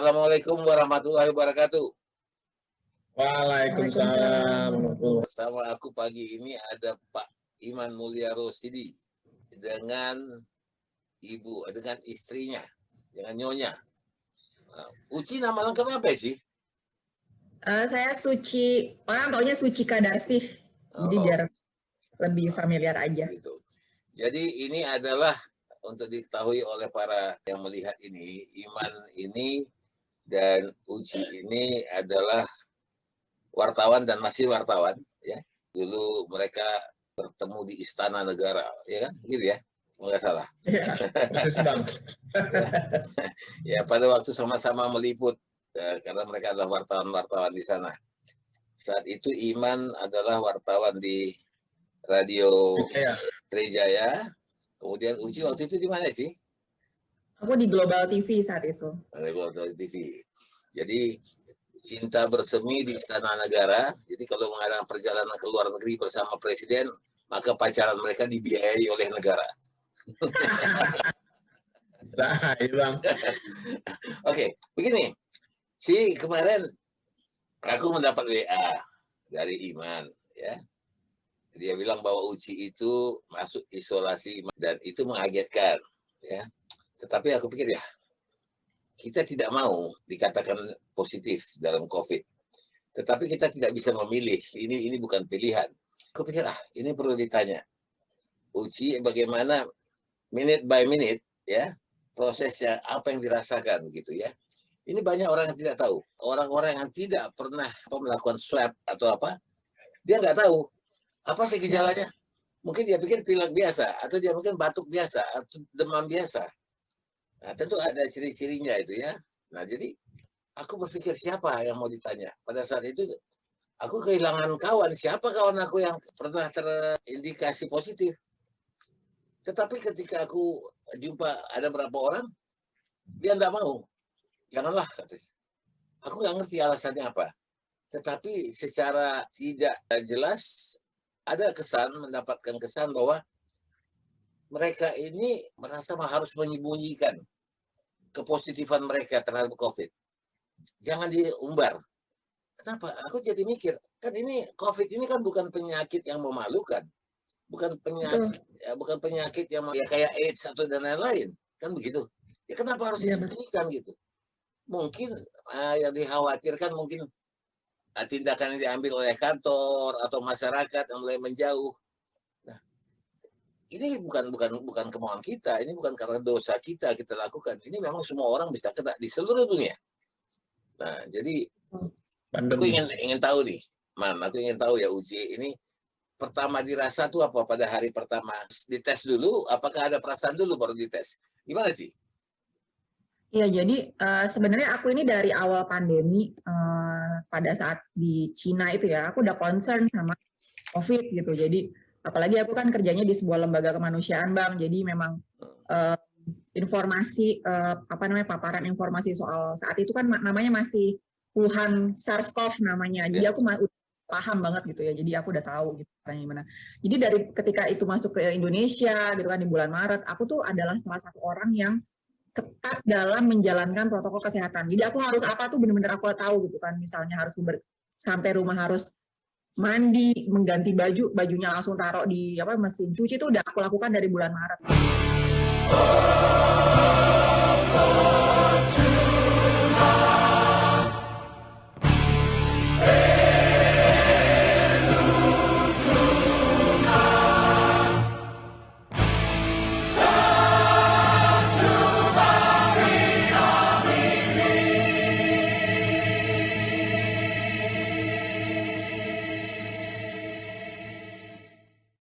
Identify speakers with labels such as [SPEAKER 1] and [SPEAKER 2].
[SPEAKER 1] Assalamualaikum warahmatullahi wabarakatuh.
[SPEAKER 2] Waalaikumsalam.
[SPEAKER 1] Bersama aku pagi ini ada Pak Iman Mulia Rosidi dengan istrinya, dengan Nyonya. Uci nama lengkap apa sih?
[SPEAKER 3] Saya Suci, orang taunya Suci Kadarsih, jadi biar lebih familiar aja.
[SPEAKER 1] Gitu. Jadi ini adalah untuk diketahui oleh para yang melihat ini, Iman ini dan Uci ini adalah wartawan dan masih wartawan, ya. Dulu mereka bertemu di Istana Negara, ya kan, gitu ya, nggak salah.
[SPEAKER 2] Persis bang.
[SPEAKER 1] Ya, pada waktu sama-sama meliput, karena mereka adalah wartawan-wartawan di sana. Saat itu Iman adalah wartawan di Radio Trijaya. Kemudian Uci waktu itu di mana sih?
[SPEAKER 3] Aku di Global TV saat itu.
[SPEAKER 1] Di Global TV. Jadi cinta bersemi di Istana Negara. Jadi kalau mengadakan perjalanan ke luar negeri bersama presiden, maka pacaran mereka dibiayai oleh negara.
[SPEAKER 2] Sahai bang.
[SPEAKER 1] Oke, begini. Kemarin aku mendapat WA dari Iman, ya. Dia bilang bahwa Uci itu masuk isolasi dan itu mengagetkan, ya. Tetapi aku pikir ya, kita tidak mau dikatakan positif dalam COVID. Tetapi kita tidak bisa memilih. Ini bukan pilihan. Aku pikir ini perlu ditanya. Uci bagaimana minute by minute, ya, prosesnya apa yang dirasakan gitu ya. Ini banyak orang yang tidak tahu. Orang-orang yang tidak pernah melakukan swab atau apa, dia nggak tahu apa sih gejalanya. Mungkin dia pikir pilek biasa, atau dia mungkin batuk biasa, atau demam biasa. Nah, tentu ada ciri-cirinya itu ya. Nah, jadi aku berpikir siapa yang mau ditanya. Pada saat itu aku kehilangan kawan. Siapa kawan aku yang pernah terindikasi positif? Tetapi ketika aku jumpa ada berapa orang, dia nggak mau. Janganlah, katanya. Aku nggak ngerti alasannya apa. Tetapi secara tidak jelas ada mendapatkan kesan bahwa mereka ini merasa harus menyembunyikan kepositifan mereka terhadap COVID. Jangan diumbar. Kenapa? Aku jadi mikir, kan ini COVID ini kan bukan penyakit yang memalukan. Bukan penyakit yang ya kayak AIDS atau dan lain-lain. Kan begitu. Ya kenapa harus disembunyikan gitu? Mungkin yang dikhawatirkan mungkin tindakan yang diambil oleh kantor atau masyarakat yang mulai menjauh. Nah, ini bukan kemauan kita, ini bukan karena dosa kita lakukan. Ini memang semua orang bisa kena di seluruh dunia. Nah, jadi aku ingin tahu nih, aku ingin tahu ya Uci, ini pertama dirasa tuh apa pada hari pertama? Dites dulu, apakah ada perasaan dulu baru dites? Gimana sih?
[SPEAKER 3] Iya, jadi sebenarnya aku ini dari awal pandemi pada saat di Cina itu ya, aku udah concern sama COVID gitu. Jadi apalagi aku kan kerjanya di sebuah lembaga kemanusiaan, Bang. Jadi memang informasi paparan informasi soal saat itu kan namanya masih Wuhan SARS-CoV namanya. Jadi aku paham banget gitu ya. Jadi aku udah tahu gitu gimana. Jadi dari ketika itu masuk ke Indonesia gitu kan di bulan Maret, aku tuh adalah salah satu orang yang ketat dalam menjalankan protokol kesehatan. Jadi aku harus apa tuh benar-benar aku tahu gitu kan. Misalnya harus sampai rumah harus mandi, mengganti bajunya langsung taruh di mesin cuci itu udah aku lakukan dari bulan Maret.